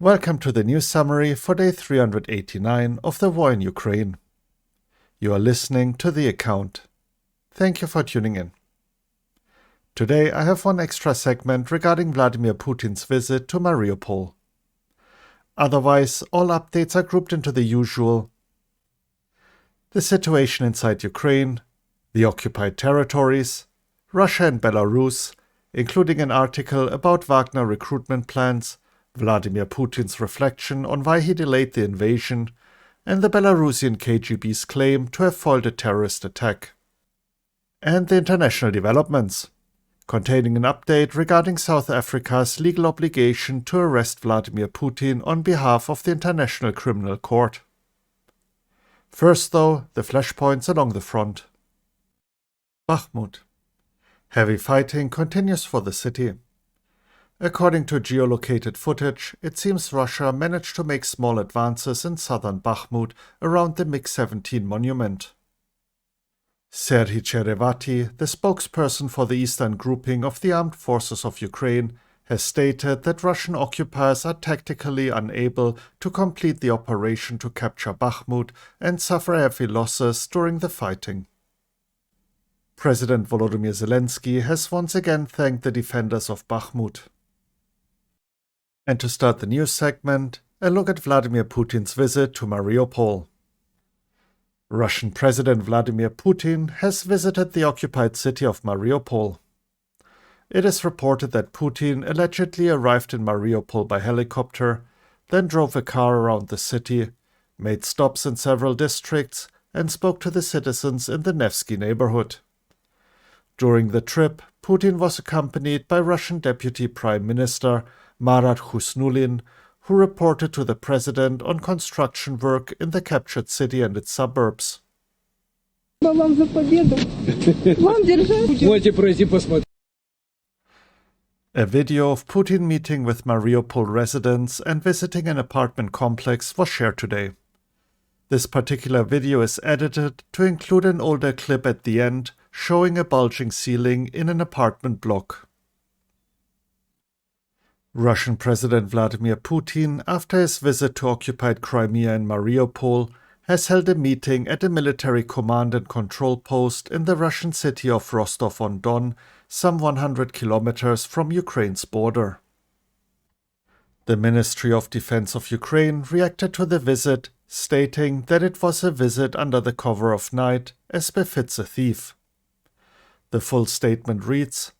Welcome to the news summary for day 389 of the war in Ukraine. You are listening to The Account. Thank you for tuning in. Today I have one extra segment regarding Vladimir Putin's visit to Mariupol. Otherwise, all updates are grouped into the usual: the situation inside Ukraine, the occupied territories, Russia and Belarus, including an article about Wagner recruitment plans, Vladimir Putin's reflection on why he delayed the invasion, and the Belarusian KGB's claim to have foiled a terrorist attack. And the international developments, containing an update regarding South Africa's legal obligation to arrest Vladimir Putin on behalf of the International Criminal Court. First, though, the flashpoints along the front. Bakhmut. Heavy fighting continues for the city. According to geolocated footage, it seems Russia managed to make small advances in southern Bakhmut around the MiG-17 monument. Serhiy Cherevati, the spokesperson for the eastern grouping of the Armed Forces of Ukraine, has stated that Russian occupiers are tactically unable to complete the operation to capture Bakhmut and suffer heavy losses during the fighting. President Volodymyr Zelensky has once again thanked the defenders of Bakhmut. And to start the news segment, a look at Vladimir Putin's visit to Mariupol. Russian President Vladimir Putin has visited the occupied city of Mariupol. It is reported that Putin allegedly arrived in Mariupol by helicopter, then drove a car around the city, made stops in several districts, and spoke to the citizens in the Nevsky neighborhood. During the trip, Putin was accompanied by Russian Deputy Prime Minister Marat Khusnulin, who reported to the president on construction work in the captured city and its suburbs. A video of Putin meeting with Mariupol residents and visiting an apartment complex was shared today. This particular video is edited to include an older clip at the end showing a bulging ceiling in an apartment block. Russian President Vladimir Putin, after his visit to occupied Crimea and Mariupol, has held a meeting at a military command and control post in the Russian city of Rostov-on-Don, some 100 kilometers from Ukraine's border. The Ministry of Defense of Ukraine reacted to the visit, stating that it was a visit under the cover of night, as befits a thief. The full statement reads,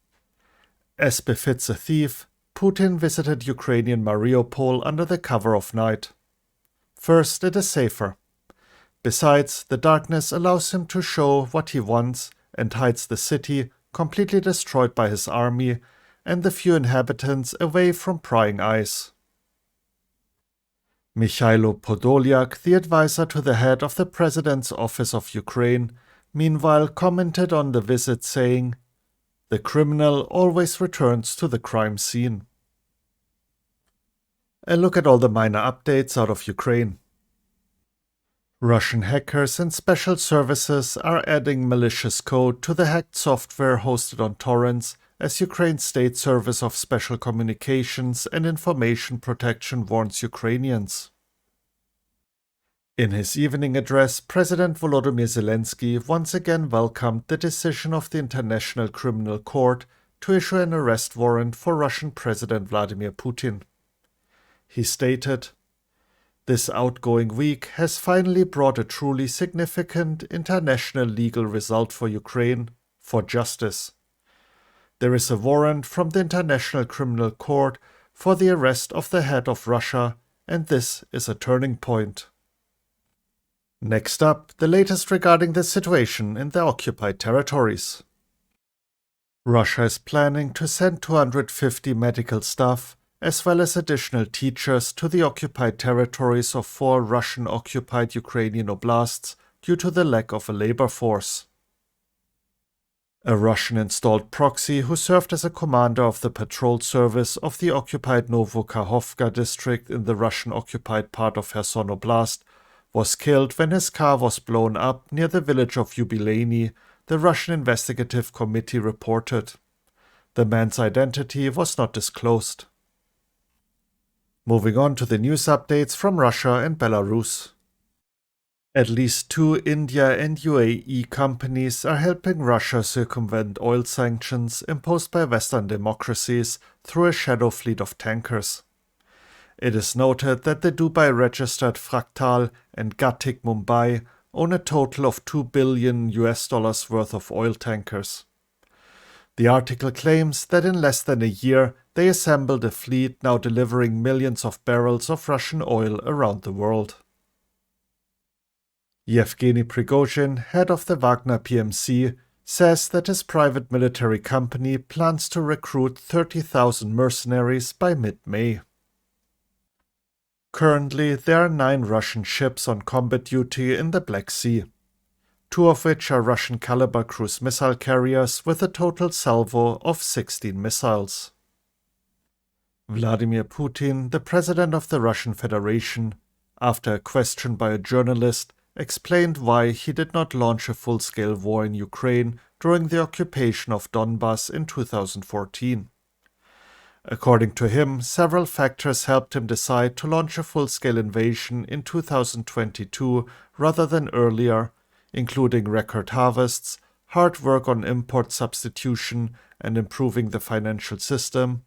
"As befits a thief, Putin visited Ukrainian Mariupol under the cover of night. First, it is safer. Besides, the darkness allows him to show what he wants and hides the city, completely destroyed by his army, and the few inhabitants away from prying eyes." Mikhailo Podolyak, the advisor to the head of the President's Office of Ukraine, meanwhile commented on the visit saying, "The criminal always returns to the crime scene." A look at all the minor updates out of Ukraine. Russian hackers and special services are adding malicious code to the hacked software hosted on torrents, as Ukraine's State Service of Special Communications and Information Protection warns Ukrainians. In his evening address, President Volodymyr Zelensky once again welcomed the decision of the International Criminal Court to issue an arrest warrant for Russian President Vladimir Putin. He stated, "This outgoing week has finally brought a truly significant international legal result for Ukraine, for justice. There is a warrant from the International Criminal Court for the arrest of the head of Russia, and this is a turning point." Next up, the latest regarding the situation in the occupied territories. Russia is planning to send 250 medical staff, as well as additional teachers, to the occupied territories of 4 Russian-occupied Ukrainian oblasts due to the lack of a labor force. A Russian-installed proxy who served as a commander of the patrol service of the occupied Novokakhovka district in the Russian-occupied part of Kherson Oblast was killed when his car was blown up near the village of Yubileyny, the Russian Investigative Committee reported. The man's identity was not disclosed. Moving on to the news updates from Russia and Belarus. At least 2 India and UAE companies are helping Russia circumvent oil sanctions imposed by Western democracies through a shadow fleet of tankers. It is noted that the Dubai-registered Fractal and Gatik Mumbai own a total of $2 billion worth of oil tankers. The article claims that in less than a year they assembled a fleet now delivering millions of barrels of Russian oil around the world. Yevgeny Prigozhin, head of the Wagner PMC, says that his private military company plans to recruit 30,000 mercenaries by mid-May. Currently, there are 9 Russian ships on combat duty in the Black Sea, 2 of which are Russian caliber cruise missile carriers with a total salvo of 16 missiles. Vladimir Putin, the president of the Russian Federation, after a question by a journalist, explained why he did not launch a full-scale war in Ukraine during the occupation of Donbas in 2014. According to him, several factors helped him decide to launch a full-scale invasion in 2022 rather than earlier, including record harvests, hard work on import substitution and improving the financial system,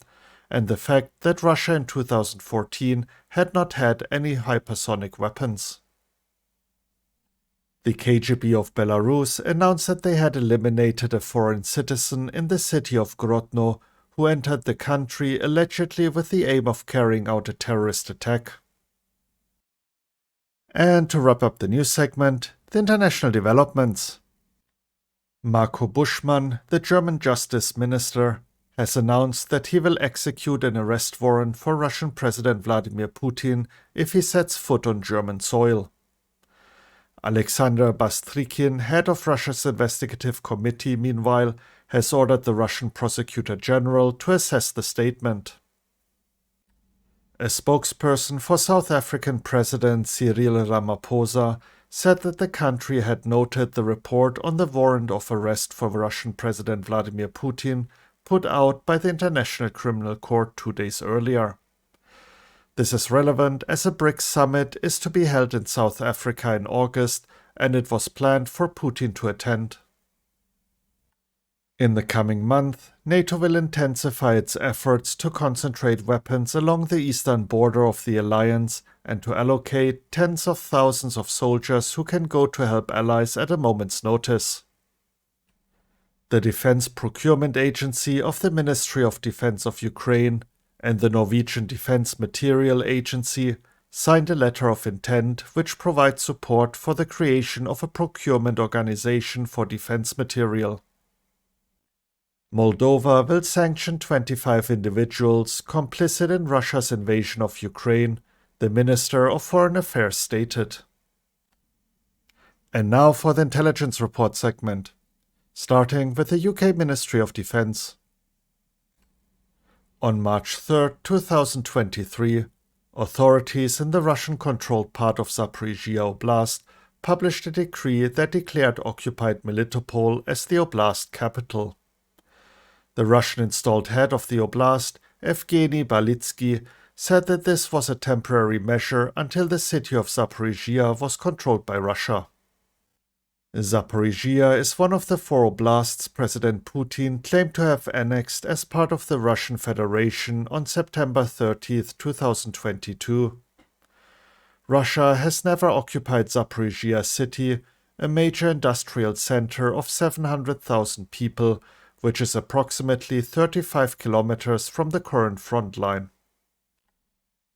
and the fact that Russia in 2014 had not had any hypersonic weapons. The KGB of Belarus announced that they had eliminated a foreign citizen in the city of Grodno who entered the country allegedly with the aim of carrying out a terrorist attack. And to wrap up the news segment, the international developments. Marco Buschmann, the German Justice Minister, has announced that he will execute an arrest warrant for Russian President Vladimir Putin if he sets foot on German soil. Alexander Bastrykin, head of Russia's investigative committee, meanwhile, has ordered the Russian prosecutor general to assess the statement. A spokesperson for South African President Cyril Ramaphosa said that the country had noted the report on the warrant of arrest for Russian President Vladimir Putin put out by the International Criminal Court 2 days earlier. This is relevant as a BRICS summit is to be held in South Africa in August, and it was planned for Putin to attend. In the coming month, NATO will intensify its efforts to concentrate weapons along the eastern border of the alliance and to allocate tens of thousands of soldiers who can go to help allies at a moment's notice. The Defense Procurement Agency of the Ministry of Defense of Ukraine and the Norwegian Defense Materiel Agency signed a letter of intent which provides support for the creation of a procurement organization for defense material. Moldova will sanction 25 individuals complicit in Russia's invasion of Ukraine, the Minister of Foreign Affairs stated. And now for the intelligence report segment, starting with the UK Ministry of Defense. On March 3, 2023, authorities in the Russian-controlled part of Zaporizhia Oblast published a decree that declared occupied Melitopol as the oblast capital. The Russian-installed head of the oblast, Evgeny Balitsky, said that this was a temporary measure until the city of Zaporizhia was controlled by Russia. Zaporizhia is one of the 4 oblasts President Putin claimed to have annexed as part of the Russian Federation on September 30, 2022. Russia has never occupied Zaporizhia city, a major industrial center of 700,000 people, which is approximately 35 kilometers from the current front line.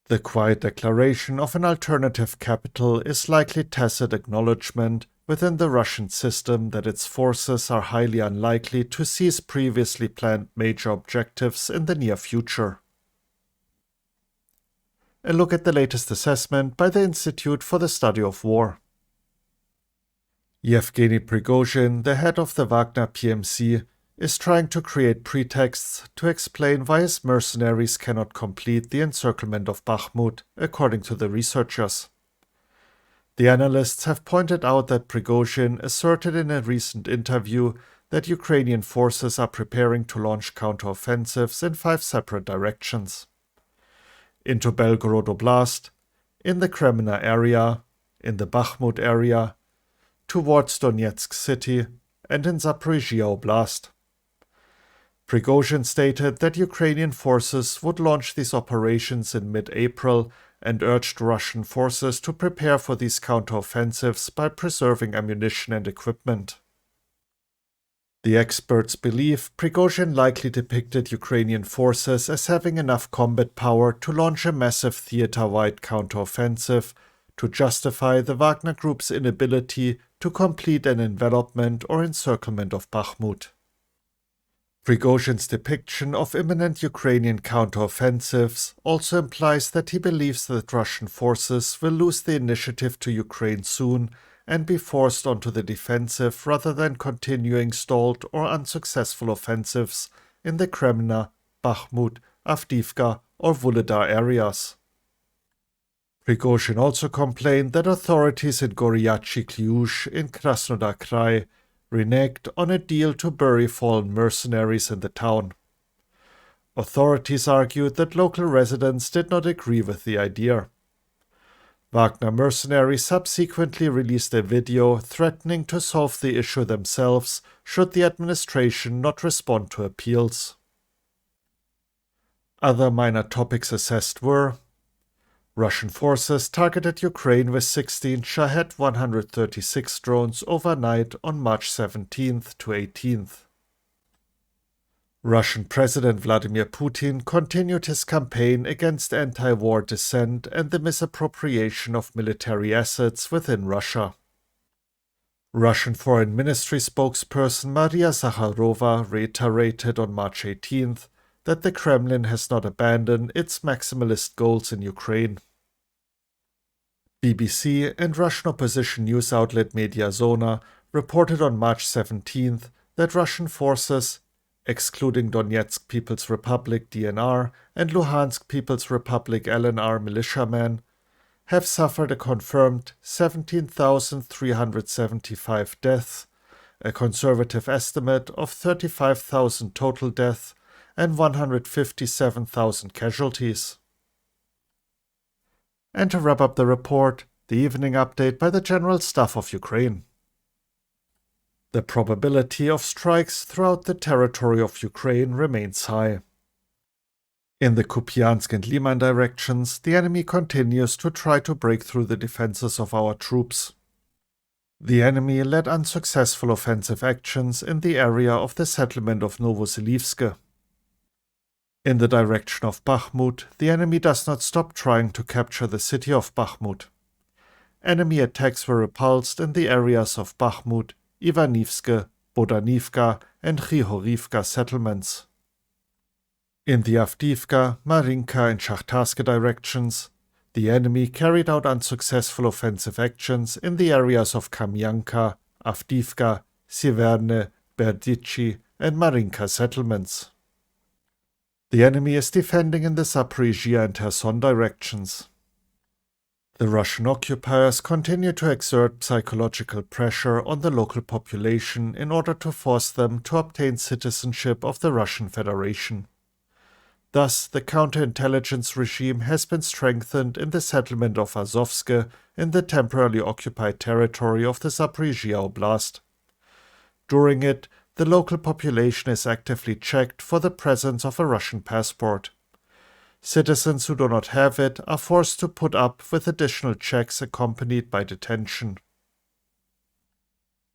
The quiet declaration of an alternative capital is likely tacit acknowledgement within the Russian system that its forces are highly unlikely to seize previously planned major objectives in the near future. A look at the latest assessment by the Institute for the Study of War. Yevgeny Prigozhin, the head of the Wagner PMC, is trying to create pretexts to explain why his mercenaries cannot complete the encirclement of Bakhmut, according to the researchers. The analysts have pointed out that Prigozhin asserted in a recent interview that Ukrainian forces are preparing to launch counteroffensives in 5 separate directions. into Belgorod Oblast, in the Kremna area, in the Bakhmut area, towards Donetsk city, and in Zaporizhia Oblast. Prigozhin stated that Ukrainian forces would launch these operations in mid-April and urged Russian forces to prepare for these counteroffensives by preserving ammunition and equipment. The experts believe Prigozhin likely depicted Ukrainian forces as having enough combat power to launch a massive theater-wide counteroffensive to justify the Wagner Group's inability to complete an envelopment or encirclement of Bakhmut. Prigozhin's depiction of imminent Ukrainian counteroffensives also implies that he believes that Russian forces will lose the initiative to Ukraine soon and be forced onto the defensive rather than continuing stalled or unsuccessful offensives in the Kremna, Bakhmut, Avdiivka or Vuhledar areas. Prigozhin also complained that authorities in Goryachi Kliush in Krasnodar Krai reneged on a deal to bury fallen mercenaries in the town. Authorities argued that local residents did not agree with the idea. Wagner mercenaries subsequently released a video threatening to solve the issue themselves should the administration not respond to appeals. Other minor topics assessed were: Russian forces targeted Ukraine with 16 Shahed 136 drones overnight on March 17th to 18th. Russian President Vladimir Putin continued his campaign against anti-war dissent and the misappropriation of military assets within Russia. Russian Foreign Ministry spokesperson Maria Zakharova reiterated on March 18th that the Kremlin has not abandoned its maximalist goals in Ukraine. BBC and Russian opposition news outlet Mediazona reported on March 17th that Russian forces, excluding Donetsk People's Republic (DNR) and Luhansk People's Republic (LNR) militiamen, have suffered a confirmed 17,375 deaths, a conservative estimate of 35,000 total deaths, and 157,000 casualties. And to wrap up the report, the evening update by the General Staff of Ukraine. The probability of strikes throughout the territory of Ukraine remains high. In the Kupiansk and Liman directions, the enemy continues to try to break through the defenses of our troops. The enemy led unsuccessful offensive actions in the area of the settlement of Novoselivsk. In the direction of Bakhmut, the enemy does not stop trying to capture the city of Bakhmut. Enemy attacks were repulsed in the areas of Bakhmut, Ivanivsk, Bodanivka, and Khihorivka settlements. In the Avdiivka, Marinka, and Shakhtarsk directions, the enemy carried out unsuccessful offensive actions in the areas of Kamyanka, Avdiivka, Sieverne, Berdichi, and Marinka settlements. The enemy is defending in the Zaporizhia and Kherson directions. The Russian occupiers continue to exert psychological pressure on the local population in order to force them to obtain citizenship of the Russian Federation. Thus, the counterintelligence regime has been strengthened in the settlement of Azovsk in the temporarily occupied territory of the Zaporizhia Oblast. During it, the local population is actively checked for the presence of a Russian passport. Citizens who do not have it are forced to put up with additional checks accompanied by detention.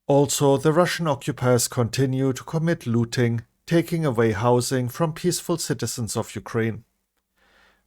Also, the Russian occupiers continue to commit looting, taking away housing from peaceful citizens of Ukraine.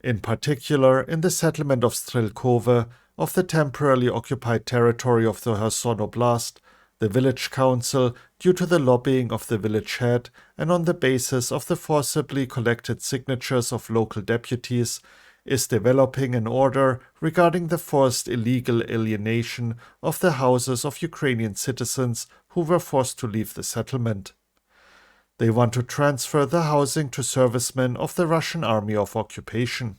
In particular, in the settlement of Strelkove of the temporarily occupied territory of the Kherson Oblast, the village council, due to the lobbying of the village head and on the basis of the forcibly collected signatures of local deputies, is developing an order regarding the forced illegal alienation of the houses of Ukrainian citizens who were forced to leave the settlement. They want to transfer the housing to servicemen of the Russian Army of Occupation.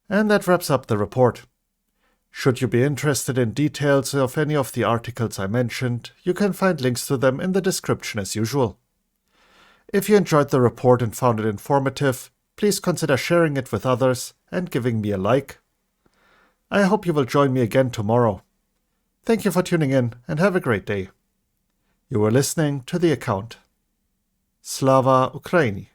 And that wraps up the report. Should you be interested in details of any of the articles I mentioned, you can find links to them in the description as usual. If you enjoyed the report and found it informative, please consider sharing it with others and giving me a like. I hope you will join me again tomorrow. Thank you for tuning in and have a great day. You were listening to The Account. Slava Ukraini.